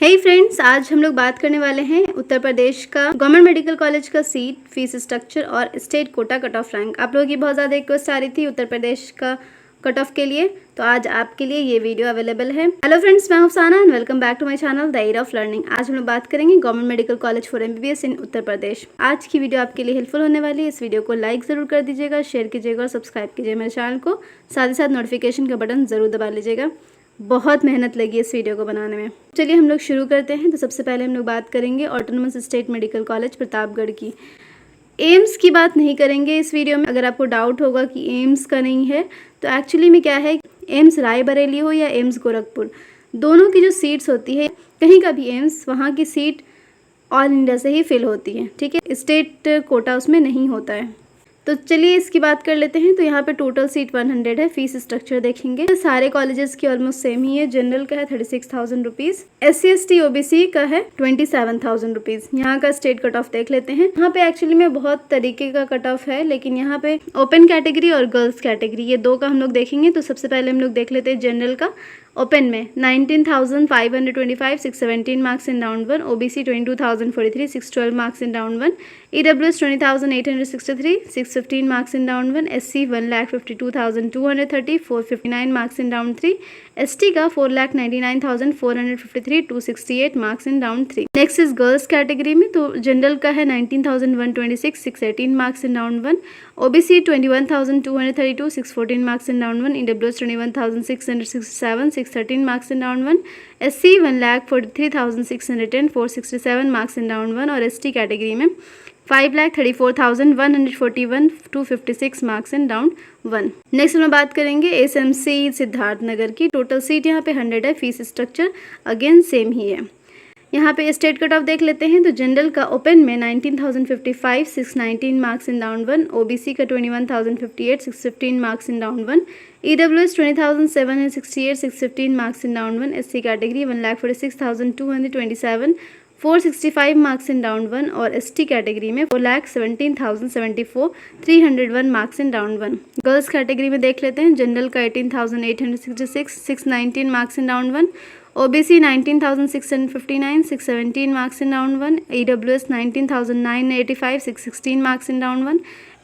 हे friends, आज हम लोग बात करने वाले हैं उत्तर प्रदेश का गवर्नमेंट मेडिकल कॉलेज का सीट, फीस स्ट्रक्चर और state quota cut of rank. आप लोगों की बहुत ज़्यादा रिक्वेस्ट आ रही थी उत्तर प्रदेश का कट ऑफ के लिए, तो आज आपके लिए ये वीडियो अवेलेबल है। हेलो फ्रेंड्स, मैं Afsana and welcome back to my channel the era of learning. आज हम लोग बात करेंगे government medical college for MBBS in Uttar Pradesh. आज की वीडियो आपके लिए हेल्पफुल होने वाली है। इस वीडियो को लाइक ज़रूर कर दीजिएगा, शेयर कीजिएगा और सब्सक्राइब कीजिए मेरे चैनल को। साथ ही साथ नोटिफिकेशन का बटन ज़रूर दबा लीजिएगा। बहुत मेहनत लगी इस वीडियो को बनाने में। चलिए हम लोग शुरू करते हैं। तो सबसे पहले हम लोग बात करेंगे autonomous state medical college Pratapgarh की। एम्स की बात नहीं करेंगे इस वीडियो में। अगर आपको डाउट होगा कि एम्स का नहीं है, तो एक्चुअली में क्या है, एम्स रायबरेली हो या एम्स गोरखपुर, दोनों की जो सीट्स होती है, कहीं का भी एम्स, वहाँ की सीट ऑल इंडिया से ही फिल होती है। ठीक है, स्टेट कोटा उसमें नहीं होता है। तो चलिए इसकी बात कर लेते हैं। तो यहाँ पे टोटल सीट 100 है। फीस स्ट्रक्चर देखेंगे, सारे कॉलेजेस की ऑलमोस्ट सेम ही है। जनरल का है 36,000 रुपीज़, SC/ST OBC का है 27,000 रुपीज़। यहाँ का स्टेट कट ऑफ देख लेते हैं। यहाँ पे एक्चुअली में बहुत तरीके का कट ऑफ है, लेकिन यहाँ पे ओपन कैटेगरी और गर्ल्स कैटेगरी, ये दो का हम लोग देखेंगे। तो सबसे पहले हम लोग देख लेते हैं जनरल का। ओपन में 19,525, 617 marks in round 1, OBC 22,043, 612 marks in round 1, EWS 20,863, 615 marks in round 1, SC 1,52,230, 459 marks in round 3, ST का 4,99,453, 268 marks in round 3। Next is girls category में। तो जनरल का है 19,126, 618 marks in round 1, OBC 21,232, 614 marks in round 1, EWS 21,667, 613 marks in round 1, SC 1,43,610, 467 marks in round 1 और ST category में 5,34,141, 256 marks in round 1। Next हम बात करेंगे SMC सिद्धार्थनगर की। टोटल सीट यहाँ पे 100 है। फीस स्ट्रक्चर अगेन सेम ही है। यहाँ पे स्टेट कट ऑफ देख लेते हैं। तो जनरल का ओपन में 19,055, 619 मार्क्स इन राउंड 1, OBC का 21,058, 615 marks in round 1, EWS 20,768, 615 marks in round 1, SC category 1,46,227, 465 marks in round 1 और ST कैटेगरी में 4,17,074, 301 marks in round 1। Girls category में देख लेते हैं। जनरल का 18,866, 619 marks in round 1, OBC 19,659, 617 marks in round 1, EWS 19,985, 616 marks in round 1,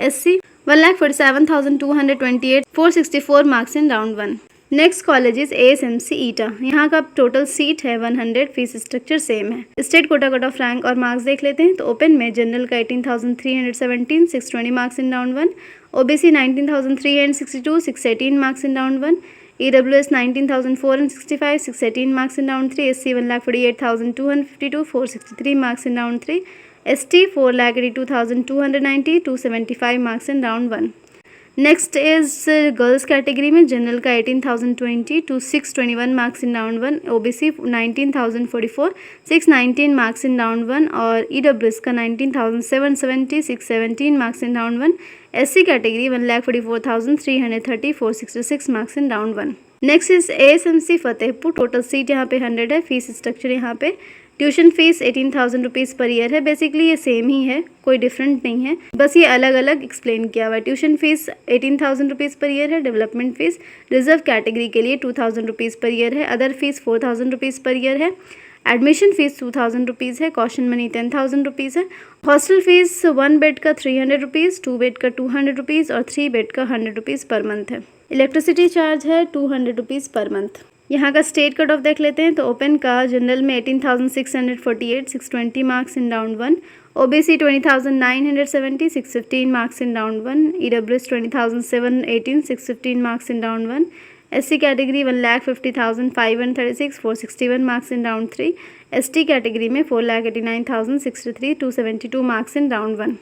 SC 1,47,228, 464 marks in round 1। Next college is ASMC ईटा। यहाँ का total seat है 100। फीस स्ट्रक्चर सेम है। State quota cut of rank और मार्क्स देख लेते हैं। तो ओपन में जनरल का 18,317, 620 marks in round 1, OBC 19,362, 618 marks in round 1, EWS 19,465, 618 marks in round 3, SC 1,48,252, 463 marks in round 3, ST 4,82,290, 275 marks in round 1। Next is girls category में। General का 18,020 to 621 marks in round 1, OBC 19,044, 619 marks in round 1 और EWS का 19,770, 617 marks in round 1, SC category 1,44,330, 466 marks in round 1। Next is ASMC Fatehpur. Total seat यहाँ पे 100 है। Fees structure यहाँ पे tuition fees 18,000 rupees per year है। बेसिकली ये सेम ही है, कोई डिफरेंट नहीं है, बस ये अलग अलग एक्सप्लेन किया हुआ है। Tuition fees 18,000 rupees per year है। डेवलपमेंट फीस रिजर्व कैटेगरी के लिए 2,000 रुपीज़ पर ईयर है। Other fees 4,000 rupees per year है। एडमिशन फीस 2,000 रुपीज़ है। कॉशन मनी 10,000 रुपीज़ है। हॉस्टल फीस 1 बेड का 300 रुपीज़, 2 बेड का 200 रुपीज़ और 3 बेड का 100 रुपीज़ पर मंथ है। इलेक्ट्रिसिटी चार्ज है 200 रुपीज़ पर मंथ। यहाँ का स्टेट कट ऑफ देख लेते हैं। तो ओपन का जनरल में 18,648, 620 marks in round 1, OBC 20,970, 615 marks in round 1, EWS 20,718, 615 marks in round 1, SC category 1,50,536, 461 marks in round 3, ST category में 4,89,063, 272 marks in round 1।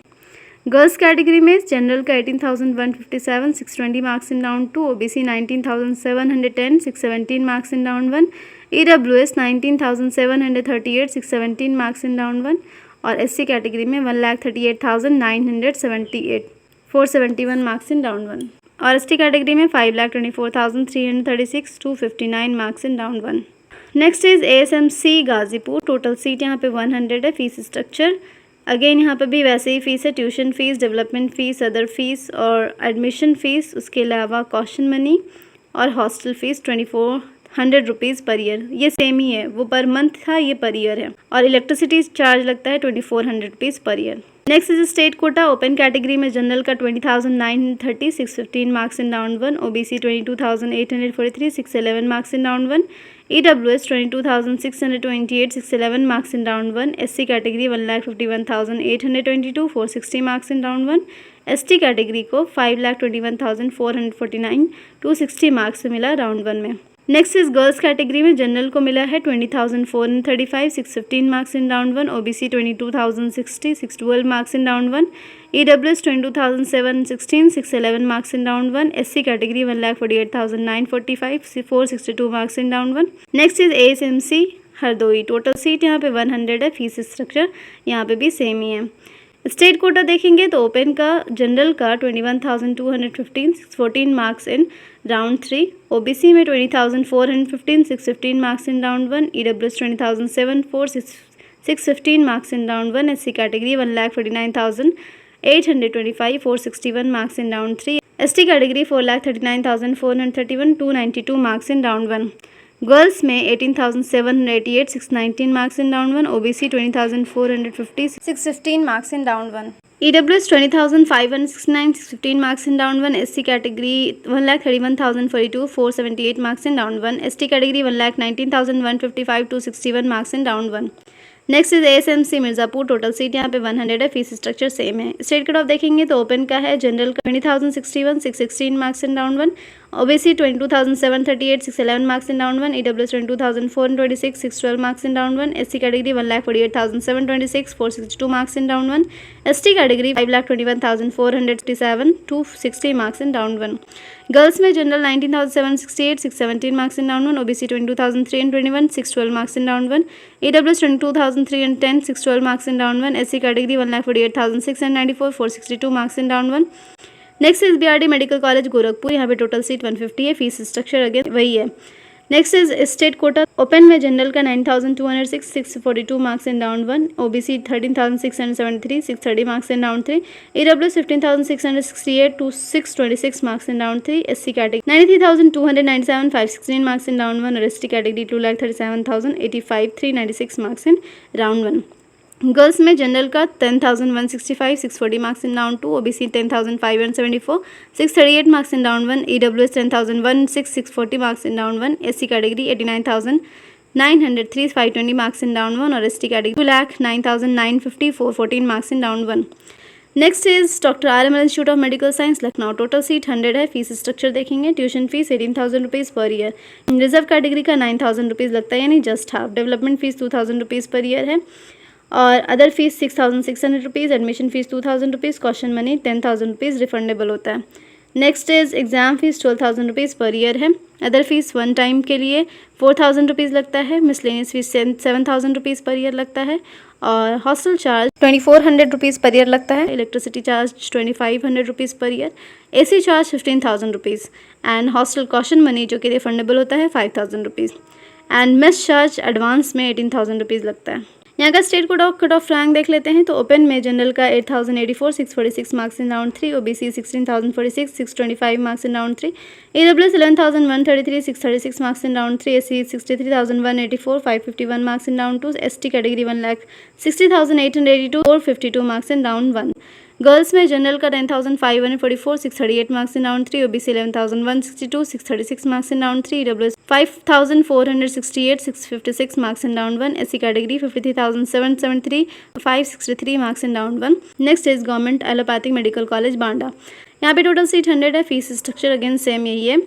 Girls category में जनरल का 18,157, 620 marks in round 2, OBC 19,710, 617 marks in round 1, EWS 19,738, 617 marks in round 1 और SC category में 1,38,978, 471 marks in round 1 और ST category में 5,24,336, 259 marks in round 1। Next is ASMC Ghazipur. Total seat यहाँ पे 100 है। Fees structure again यहाँ पे भी वैसे ही फ़ीस है। Tuition fees, development fees, other fees और एडमिशन फ़ीस, उसके अलावा कॉशन मनी और हॉस्टल फ़ीस ₹100 पर ईयर, ये सेम ही है, वो पर मंथ था, ये पर ईयर है। और इलेक्ट्रिसिटी चार्ज लगता है ₹2400 पर year. Next is state Kota. Open category में जनरल का 20,930, 615 marks in round 1। OBC 22,843, 611 marks in round 1। EWS 22,628, 611 marks in round 1. SC category 1,51,822, 460 marks in round 1. ST category को 5,21,449, 260 marks मिला राउंड 1 में। नेक्स्ट इज गर्ल्स कैटेगरी में general को मिला है 20,435, 615 marks in round 1। OBC 22,060, 612 marks in round 1। EWS 22,716, 611 marks in round 1. SC category 1,48,945, 462 marks in round 1. Next is ASMC Hardoi. Total seat यहाँ पे 100 है। फीस स्ट्रक्चर यहाँ पे भी सेम ही है। स्टेट कोटा देखेंगे तो ओपन का जनरल का 21,215, 614 मार्क्स इन राउंड 3। ओबीसी में 20,415, 615 marks in round 1। EWS 20,704, 615 marks in round 1। SC category 1,49,825, 461 marks in round 3. ST category 4,39,431, 292 marks in round 1. Girls में 18,788, 619 marks in round 1. OBC 20,450, 615 marks in round 1. EWS 20,569, 615 marks in round 1. SC category 1,31,042, 478 marks in round 1. ST category 1,19,155, 261 marks in round 1. Next is ASMC Mirzapur. Total seat यहाँ पे 100 है। Fees structure same है। State cut of देखेंगे तो open का है general का 20,061, 616 marks in round 1। OBC 22,738, 611 marks in round 1। EWS 22,426, 612 marks in round 1। SC category 1,48,726, 462 marks in round 1। ST category 5,21,457, 260 marks in round 1। Girls में general 19,768, 617 marks in round 1। OBC 22,321, 612 marks in round 1। EWS 22,310, 612 marks in round 1। SC category 1,48,694, 462 marks in round 1। Next is BRD medical college Gorakhpur. यहाँ पे total seat 150 है। Fees structure again वही है। Next is state Kota. Open में general का 9,206, 642 marks in round 1। OBC 13,673, 630 marks in round 3। EWS 15,668, 626 marks in round 3। SC category 93,297, 516 marks in round 1 और ST category 2,37,085, 396 marks in round 1। Girls में general का 10,165, 640 marks in round 2। OBC 10,574, 638 marks in round 1। EWS 10,116, 640 marks in round 1। SC category 89,903, 520 marks in round 1 और ST category 2,09,950, 414 marks in round 1। Next is doctor RML institute of medical science Lucknow. Total seat 100 है। Fees structure देखेंगे। Tuition fees 18,000 rupees per year. Reserve category का 9,000 rupees लगता है, यानी just half. Development fee 2,000 rupees per year है और other fee 6,600 rupees. Admission fees 2,000 rupees. Caution money 10,000 rupees refundable होता है। Next is exam fees 12,000 rupees per year है। Other fees one time के लिए 4,000 रुपीज़ लगता है। Miscellaneous fees 7,000 rupees per year लगता है और hostel charge 2,400 rupees per year लगता है। Electricity charge 2,500 rupees per year. AC charge 15,000 rupees and hostel caution money जो कि रिफंडेबल होता है 5,000 rupees and mess charge advance में 18,000 रुपीज़ लगता है। यहाँ का स्टेट कट ऑफ रैंक देख लेते हैं तो ओपन में जनरल का 8,084, 646 marks in round 3। OBC 16,046, 625 marks in round 3। EWS 11,133, 636 marks in round 3। SC 63,184, 551 marks in round 2। ST category 1,60,882, 452 marks in round 1। Girls में जनरल का 10,544, 638 marks in round 3। OBC 11,162, 636 marks in round 3। EWS 5,468, 656 marks in round 1। SC category 53,773, 563 marks in round 1। Next is government allopathic medical college Banda. यहाँ पे total seat 100 है। Fees structure again same यही है।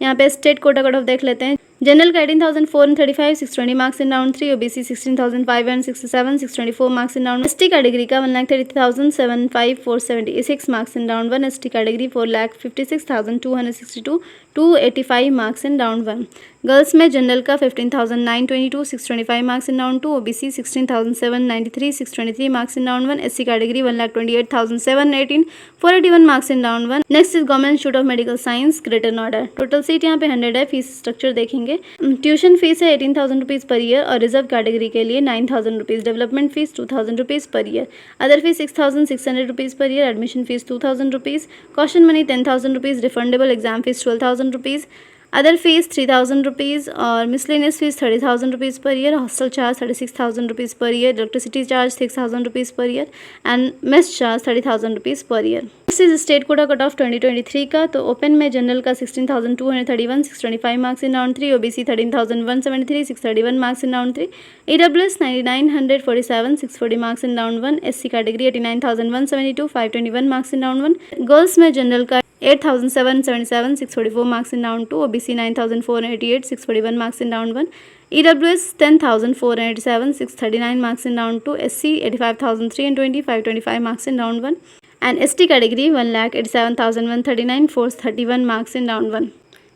यहाँ पे state quota cut of देख लेते हैं। जनरल का 18,435, 620 marks in round 3। OBC 16,567, 624 marks in round. ST category का 1,30,705, 476 marks in round 1। ST category 4,56,262, 285 marks in round 1। Girls में जनरल का 15,922, 625 marks in round 2। OBC 16,793, 623 marks in round 1। SC category 1,28,718, 481 marks in round 1। Next is government institute of medical science greater Noida. Total seat यहाँ पे 100 है। Fees structure देखेंगे। Tuition fees है 18,000 rupees per year और reserve category के लिए 9,000 rupees. Development fee 2,000 rupees per year. Other fee 6,600 rupees per year. Admission fees 2,000 rupees. Caution money 10,000 rupees refundable. Exam fee 12,000 rupees. Other fee 3000 rupees और miscellaneous fee 30,000 rupees per year, hostel charge 36,000 rupees per year, electricity charge 6,000 rupees per year and mess charge 30,000 rupees per year. This is state quota cut off 2023 का। तो open में general का 16,231, 625 marks in round 3, OBC 13,173, 631 marks in round 3, EWS 9,947, 640 marks in round 1, SC category 89,172, 521 marks in round 1। Girls में general का 8,777, 644 marks in round 2, OBC 9,488, 641 marks in round 1, EWS 10,487, 639 marks in round 2, SC 85,320, 525 marks in round 1, and ST category 1,87,139, 431 marks in round 1.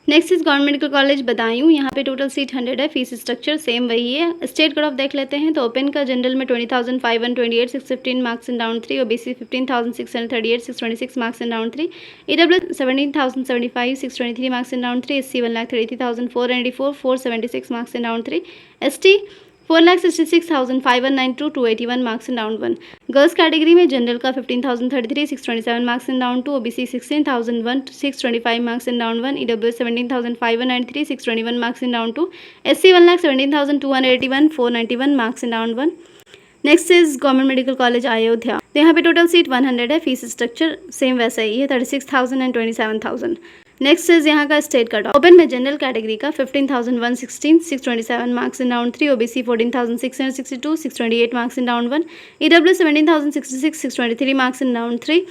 Next is government medical college Badaun. यहाँ पे total seat 100 है, fees structure same वही है। State cut of देख लेते हैं। तो open का जनरल में 20,528, 615 marks in round 3, OBC 15,638, 626 marks in round 3, EWS 17,075, 623 marks in round 3, SC 1,33,484, 476 marks in round 3, ST 4,66,592, 281 marks in round 1। Girls category में जनरल का 15,033, 627 marks in round 2, OBC 16,001, 625 marks in round 1, EWS 17,593, 621 marks in round 2, SC 1,17,281, 491 marks in round 1। Next is government medical college Ayodhya. तो यहाँ पे total seat 100 है, fees structure same वैसा ही है, 36,000 and 27,000। Next is यहाँ का स्टेट कट ऑफ। ओपन में general category का 15,116, 627 marks in round 3, OBC 14,662, 628 marks in round 1, EWS 17,066, 623 marks in round 3,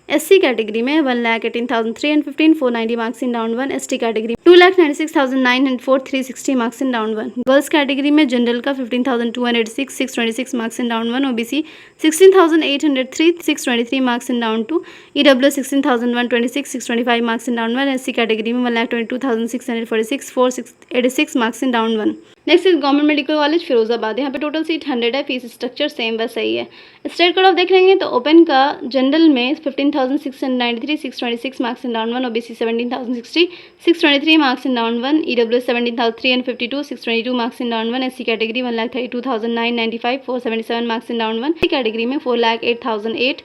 SC category में 1,18,315, 490 marks in round 1, ST category 2,96,904, 360 marks in round 1। Girls category में general का 15,206, 626 marks in round 1, OBC 16,803, 623 marks in round 2, EWS 16,126, 625 marks in round 1, SC category में 1,22,646, 486 marks in round 1। Next is government medical college Firozabad. यहाँ पे total seat 100 है, fees structure same वैसा ही है। State cut of देख लेंगे तो ओपन का जनरल में 15,693, 626 marks in round 1, OBC 17,060, 623 marks in round 1, EWS 17,352, 622 marks in round 1, SC category 1,32,995, 477 marks in round 1, category में 4,08,008,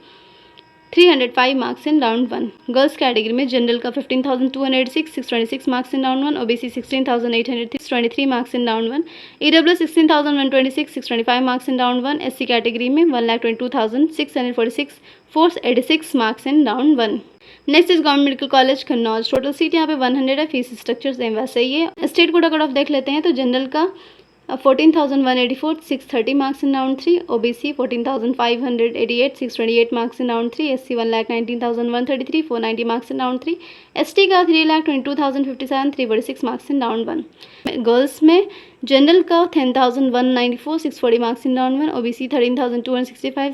305 marks in round 1। Girls category में जनरल का 15,206, 626 marks in round 1, OBC 16,803, 623 marks in round 1, EWS 16,126, 625 marks in round 1, SC category में 1,22,646, 486 marks in round 1। Next is government medical college Kannauj. Total seat यहाँ पे 100 है, fees structure same वैसे ही है। State quota cut of देख लेते हैं। तो जनरल का 14,184, 630 marks in round 3, OBC 14,588, 628 marks in round 3, SC 1,19,133, 490 marks in round 3, ST का 3,22,057, 346 मार्क्स इन राउंड 1। गर्ल्स में जनरल का 10,194, 640 marks in round 1, OBC 13,265,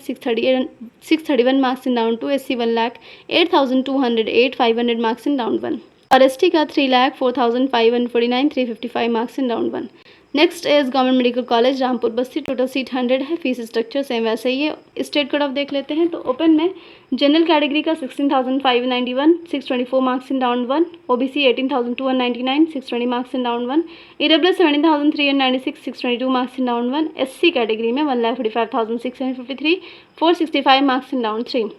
631 marks in round 2, SC 1,08,208, 500 marks in round 1 और ST का 3,04,549, 355 marks in round 1। Next is government medical college Rampur Basti. Total seat 100 है, fees structure same वैसे ही है। State cut of देख लेते हैं। तो ओपन में जनरल कैटेगरी का 16,591, 624 marks in round 1, OBC 18,299, 620 marks in round 1, EWS 17,396, 622 marks in round 1, SC category में 1,45,653, 465 marks in round 3,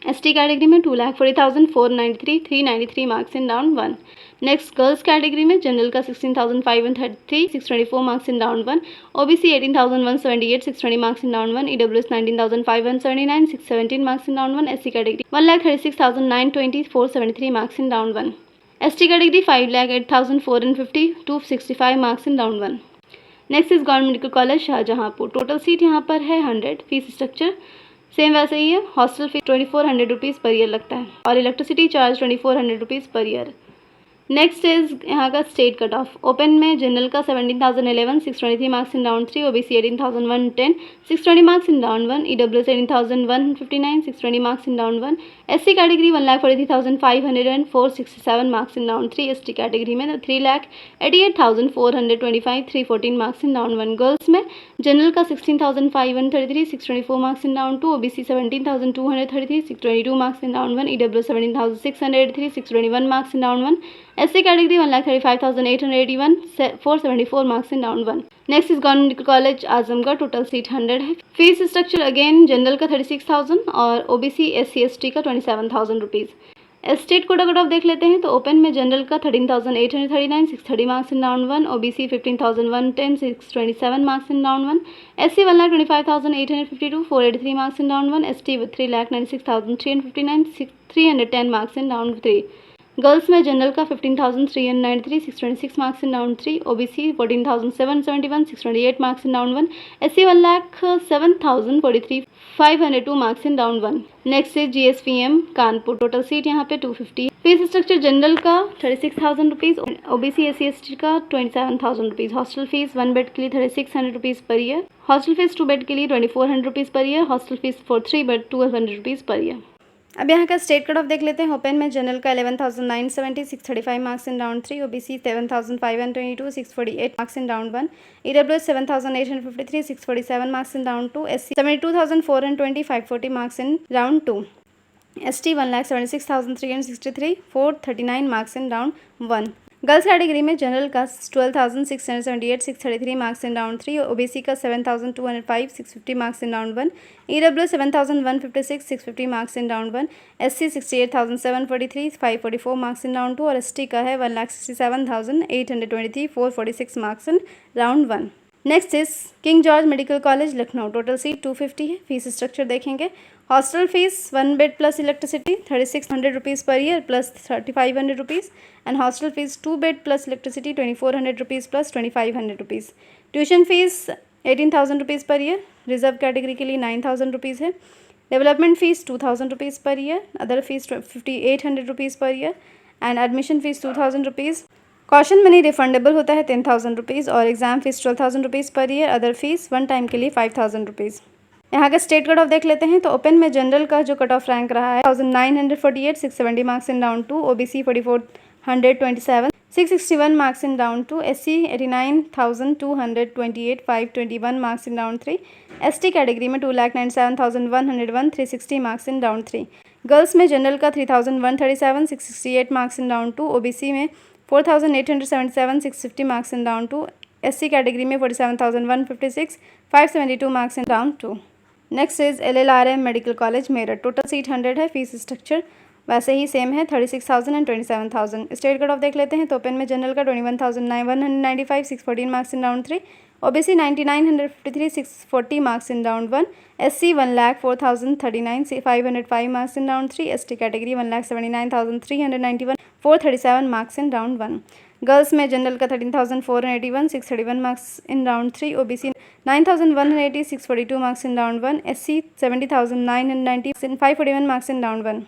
ST category में 2,40,493, 393 marks in round 1। Next girls category में जनरल का 16,533, 624 marks in round 1, OBC 18,178, 620 marks in round 1, EWS 19,579, 617 marks in round 1, SC category 1,36,920, 473 marks in round 1, ST category 5,08,450, 265 marks in round 1। Next is government medical college Shahjahanpur. Total seat यहाँ पर है 100, fees structure same वैसे ही है। Hostel fees 2,400 rupees per year लगता है और electricity charge 2,400 rupees per year. Next is यहाँ का स्टेट कट ऑफ। ओपन में जनरल का 17,011, 623 marks in round 3, OBC 18,110, 620 marks in round 1, EWS 18,159, 620 marks in round 1, SC category 1,43,500, 467 marks in round 3, ST category में 3,88,425, 314 marks in round 1। Girls में general का 16,533, 624 marks in round 2, OBC 17,233, 622 marks in round 1, EWS 17,683, 621 marks in round 1, SC category 1,35,881, 474 marks in round 1। Next is government medical college Azamgarh. Total seat 100 है। Fees structure again general का 36,000 और OBC SC ST का 27,000 rupees. State quota cut of देख लेते हैं तो open में general का 13,839 630 marks in round 1, OBC 15,110 627 marks in round 1, SC 1,25,852 483 marks in round 1, ST 3,96,359 310 marks in round 3। Girls में जनरल का 15,393 626 marks in round 3, OBC 14,771 628 marks in round 1, SC 1,07,043 502 marks in round 1। Next है GSVM Kanpur, total seat यहाँ पे 250। Fees structure general का 36,000 rupees, OBC SC ST का 27,000 rupees. Hostel fees 1 bed के लिए 3600 rupees per year, hostel fees 2 bed के लिए 2400 rupees per year, hostel fees for 3 bed 1200 rupees per year. अब यहाँ का स्टेट कट ऑफ देख लेते हैं। ओपन में जनरल का 11,970 635 marks in round 3, OBC 7,522 648 marks in round 1, EWS 7,853 647 marks in round 2, SC 72,420 540 marks in round 2, ST 1,76,363 439 marks in round 1। Girls category में general का 12,678 633 मार्क्स इन राउंड 3, ओबीसी का 7,205 650 marks in round 1, EWS 7,156 650 marks in round 1, SC 68,743 544 marks in round 2 और ST का है 1,67,823 446 marks in round 1। Next is King George Medical College Lucknow, total seat 250 है। Fees structure देखेंगे। Hostel fees 1 bed plus electricity 3600 rupees per year plus 3500 rupees, and hostel fees 2 bed plus electricity 2400 rupees plus 2500 rupees. Tuition fees 18,000 rupees per year, reserve category के लिए 9,000 rupees है। Development fee 2,000 rupees per year, other fees 5,800 rupees per year, and admission fees 2,000 rupees. Caution money refundable होता है 10,000 rupees और exam fee 12,000 rupees per year, other fees 1 time के लिए 5,000 rupees. यहाँ का स्टेट कट ऑफ देख लेते हैं तो ओपन में जनरल का जो कट ऑफ रैंक रहा है 1,948 670 marks in round 2, OBC 4,427 661 marks in round 2, SC 89,228 521 marks in round 3, ST category में 2,97,101 360 मार्क्स इन राउंड 3। गर्ल्स में जनरल का 3,137 668 मार्क्स इन राउंड 2, ओबीसी में 4,877 650 marks in round 2, SC category में 47,156 572 marks in round 2। Next is LLRM medical college Meerut, total seat 100 है। Fees structure वैसे ही same है 36,000 and 27,000। State cut of देख लेते हैं तो ओपन में जनरल का 21,195 614 marks in round 3, OBC 9,953 640 marks in round 1, SC 1,04,039 505 marks in round 3, ST category 1,79,391 437 marks in round 1। Girls में जनरल का 13,481 631 marks in round 3, OBC 9,180 642 marks in round 1, SC 70,990 541 marks in round 1,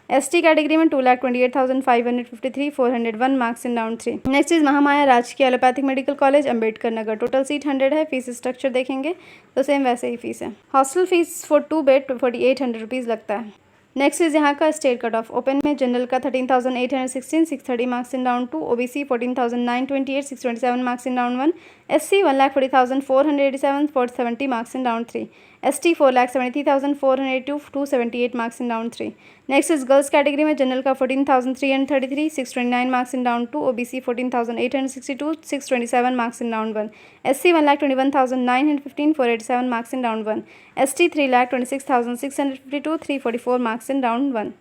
ST category में 2,28,553 401 marks in round 3। Next is Mahamaya राजकीय allopathic medical college Ambedkar Nagar, total seat 100 है। Fees structure देखेंगे तो same वैसे ही fees है। Hostel fees for 2 bed 4,800 rupees लगता है। Next is यहाँ का स्टेट कट ऑफ। ओपन में जनरल का 13,816 630 marks in round 2, OBC 14,928 627 marks in round 1, SC 1,40,487 470 marks in round 3, ST 4,73,482 278 marks in round 3। Next is girls category में general का 14,333 629 marks in round 2, OBC 14,862 627 marks in round 1, SC 1,21,915 487 marks in round 1, ST 3,26,652 344 marks in round 1।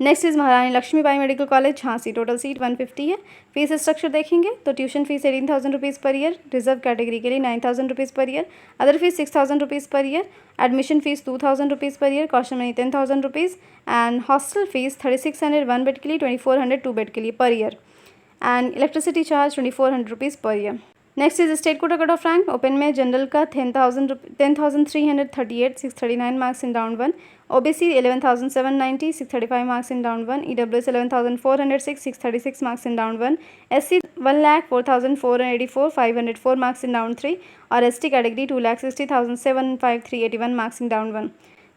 Next is Maharani Lakshmibai medical college Jhansi, total seat 150 है। Fees structure देखेंगे तो tuition fees 18,000 rupees per year, reserve category के लिए 9,000 rupees per year, other fees 6,000 rupees per year, admission fees 2,000 rupees per year, caution money 10,000 rupees, and hostel fees 3,600 1 bed के लिए 2,400 2 bed के लिए पर year, and electricity charge 2,400 rupees per year. Next is state quota cut of rank. Open में general का 10,338 639 marks in round 1, OBC 11,790 635 marks in round 1, EWS 11,406 636 marks in round 1, SC 1,04,484 504 marks in round 3 और ST category 2,60,705 381 marks in round 1।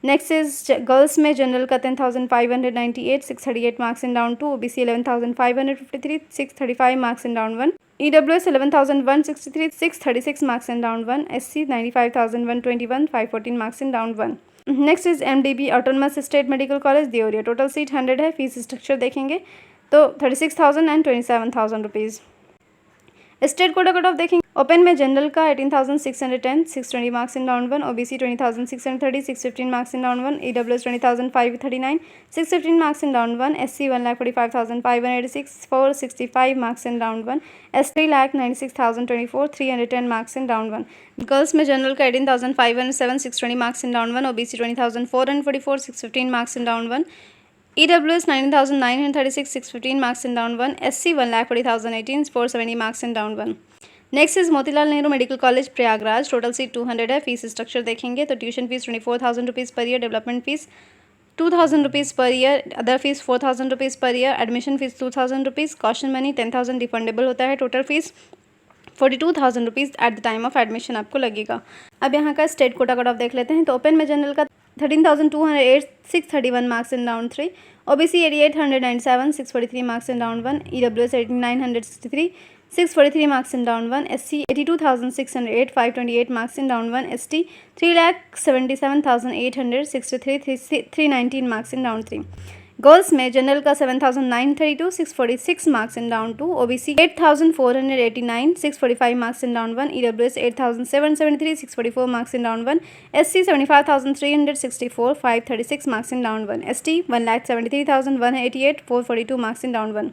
Next is girls में general का 10,598 638 marks in round 2, OBC 11,553 635 marks in round 1, EWS 11,163 636 marks in round 1, SC 95,121 514 marks in round 1. Next is MDB autonomous state medical college Deoria, total seat 100 है। Fees structure देखेंगे तो 36,000 and 27,000 rupees. State quota cut of देखेंगे। Open में general का 18,610 620 marks in round 1, OBC 20,630 615 marks in round 1, EWS 20,539 615 marks in round 1, SC 1,45,586 465 marks in round 1, S 3,96,024 310 marks in round 1। Girls में general का 18,507 620 marks in round 1, OBC 20,444 615 marks in round 1, EWS 19,936 615 marks in round 1, SC 1,40,018 470 marks in round 1। Next is Motilal Nehru medical college Prayagraj, total seat 200 है। Fees structure देखेंगे तो tuition fees 24,000 rupees per year, development fee 2,000 rupees per year, other fees 4,000 rupees per year, admission fees 2,000 rupees, caution money 10,000 refundable होता है। Total fees 42,000 rupees at the time of admission आपको लगेगा। अब यहाँ का state quota cut of देख लेते हैं। तो ओपन में जनरल का 13,208 631 marks in round 3, OBC 8,897 643 marks in round 1, EWS 8,963 643 marks in round 1, SC 82,608 528 marks in round 1, ST 3,77,863 319 marks in round 3। Girls में जनरल का 7,932 646 marks in round 2, OBC 8,489 645 marks in round 1, EWS 8,773 644 marks in round 1, SC 75,364 536 marks in round 1, ST 1,73,188 442 marks in round 1।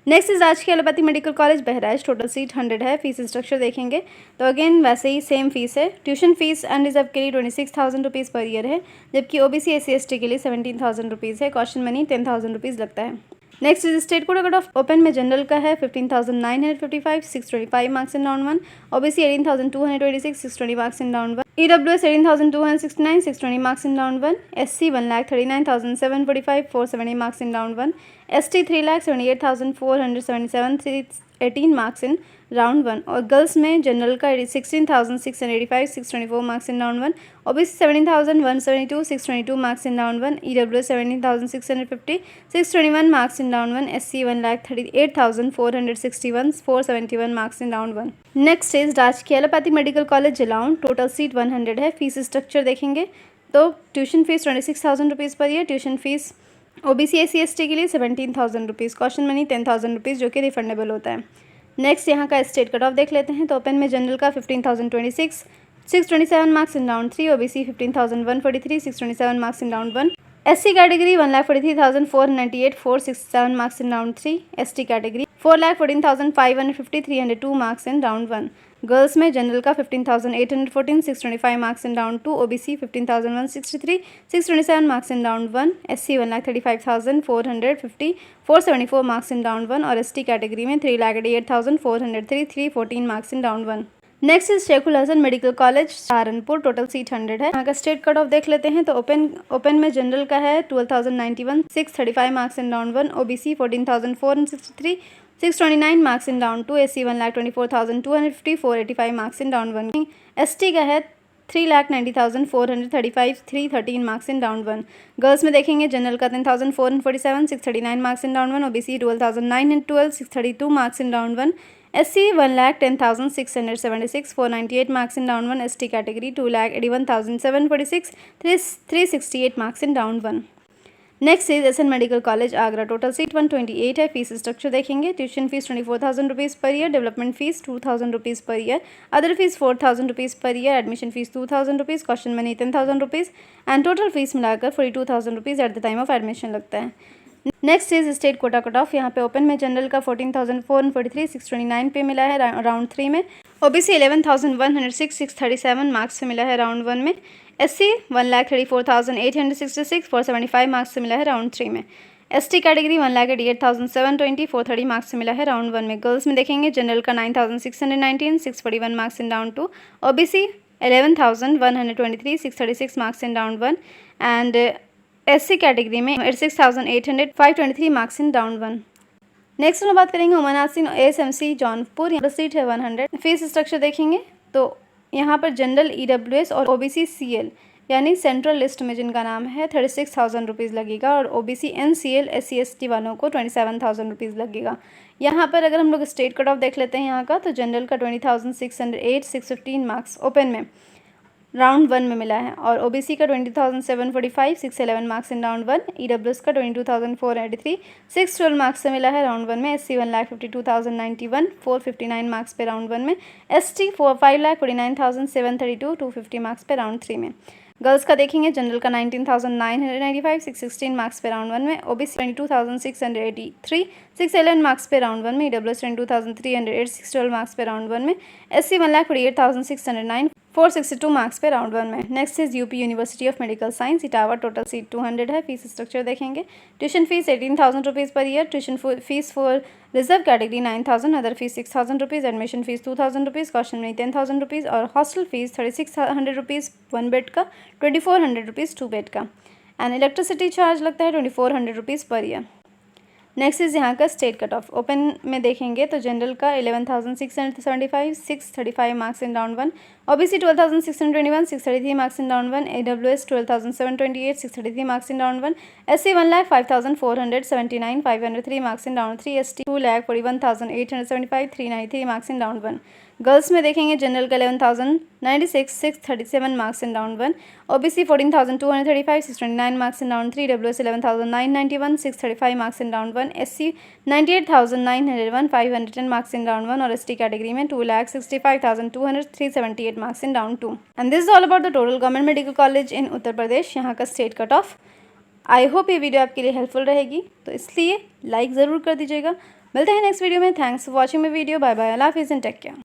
Next is राजकीय allopathy medical college Bahraich, total seat 100 है। Fees structure देखेंगे तो again वैसे ही same fee है। Tuition fee unreserved के लिए 26,000 rupees per year है, जबकि ओबीसी SC ST के लिए 17,000 रुपीज़ है। कॉशन मनी 10,000 रुपीज़ लगता है। Next is state quota cut off. Open में जनरल का है 15,955 625 marks in round 1, OBC 18,226 620 marks in round 1, EWS 18,269 620 marks in round 1, SC 1,39,745 470 marks in round 1, ST 3,78,477 318 marks in round 1। और girls में general का 16,685 624 marks in round 1, OBC 17,172 622 marks in round 1, EWS 17,650 621 marks in round 1, SC 1,38,461 471 marks in round 1। Next is राजकीय allopathy medical college Jalaun, total seat 100 है। Fees structure देखेंगे तो tuition fees 26,000 rupees per year, tuition fees OBC SC ST के लिए 17,000 rupees, caution money 10,000 rupees जो कि refundable होता है। नेक्स्ट यहाँ का स्टेट कट ऑफ देख लेते हैं। तो ओपन में जनरल का 15,026 627 marks in round 3, OBC 15,143 627 marks in round 1, SC category 1,43,498 467 marks in round 3, ST category 4,14,550 302 marks in round 1। Girls में जनरल का 15,814 625 marks in round 2, OBC 15,163 627 marks in round 1, SC 1,35,450 474 marks in round 1 और ST category में 3,88,403 314 marks in round 1। Next is Shekhul Hasan medical college Saharanpur, total seat 100 है। यहाँ का state cut of देख लेते हैं। तो ओपन में जनरल का है 12,091 635 marks in round 1, OBC 14,463 629 marks in round 2, SC 1,24,250 485 marks in round 1, ST का है 3,90,435 313 मार्क्स इन राउंड 1। गर्ल्स में देखेंगे जनरल का 10,447 639 marks in round 1, OBC 12,912 632 marks in round 1, SC 1,10,676 498 marks in round 1, ST category 2,81,746 368 marks in round 1। Next is SN medical college Agra, total seat 128 है। Fees structure देखेंगे, tuition fees 24,000 rupees per year, development fee 2,000 rupees per year, other fees 4,000 rupees per year, admission fees 2,000 rupees, caution money 10,000 rupees and total fees मिलाकर 42,000 rupees at the time of admission लगता है। Next is state quota cut of. यहाँ पे open में general का 14,443 629 पे मिला है राउंड 3 में, ओबीसी 11,106 637 मार्क्स से मिला है राउंड 1 में, SC 1,34,866 475 मार्क्स से मिला है राउंड 3 में, ST कैटेगरी 1,88,720 430 मार्क्स से मिला है राउंड 1 में। गर्ल्स में देखेंगे जनरल का 9,619 641 marks in round 2, OBC 11,123 636 marks in round 1 and SC category में 86,800 523 मार्क्स इन राउंड 1। नेक्स्ट हम बात करेंगे उमरनाथ सिंह ASMC जौनपुर, यहाँ पर सीट है 100। फीस स्ट्रक्चर देखेंगे तो यहाँ पर जनरल EWS और OBC CL यानी सेंट्रल लिस्ट में जिनका नाम है 36,000 रुपीज़ लगेगा और OBC NCL SC ST वालों को 27,000 रुपीज़ लगेगा। यहाँ पर अगर हम लोग स्टेट कट ऑफ देख लेते हैं यहाँ का, तो जनरल का 20,608 615 मार्क्स ओपन में, राउंड 1 में मिला है। और ओबीसी का 20,745, 611 मार्क्स इन राउंड 1। ईडब्ल्यूएस का 22,483, 612 मार्क्स से मिला है राउंड 1 में। एससी 1,52,091, 459 मार्क्स पे राउंड 1 में। एसटी 5,49,732, 250 मार्क्स पे राउंड 3 में। गर्ल्स का देखेंगे, जनरल का 19,995, 616 मार्क्स पे राउंड 1 में। ओबीसी 22,683, 611 मार्क्स पे राउंड 1 में। ईडब्ल्यूएस 22,308, 612 मार्क्स पे राउंड 1 में। एससी 1,48,609, 462 मार्क्स पे राउंड 1 में। Next is UP university of medical science Etawah. Total seat 200 है। फीस स्ट्रक्चर देखेंगे, tuition fees 18,000 rupees per year. Tuition fees for reserve category 9,000, other fees 6,000 rupees. Admission fees 2,000 rupees, caution में 10,000 rupees और hostel fees 3,600 rupees 1 bed का, 2,400 rupees 2 bed का। And electricity charge लगता है 2,400 rupees per year. Next is यहाँ का state cut off. Open में देखेंगे तो जनरल का 11,675, 635 marks in round 1। OBC 12,621, 633 marks in round 1। AWS 12,728, 633 marks in round 1। SC 1,05,479, 503 marks in round 3। ST 2,41,875, 393 marks in round 1। Girls में देखेंगे, जनरल का 11,096, 637 marks in round 1। OBC 14,235, 629 marks in round 3। AWS 11,991, 635 marks in round 1। SC 98,901, 510 marks in round 1 और ST category में 2,65,200, 378 marks in round 2। And this is all about the total government medical college in Uttar Pradesh, यहाँ का state cut off. I hope ये video आपके लिए helpful रहेगी, तो इसलिए लाइक ज़रूर कर दीजिएगा। मिलते हैं नेक्स्ट वीडियो में। Thanks for watching my video. Bye bye, अल्लाह हाफिज़ एंड टेक केयर।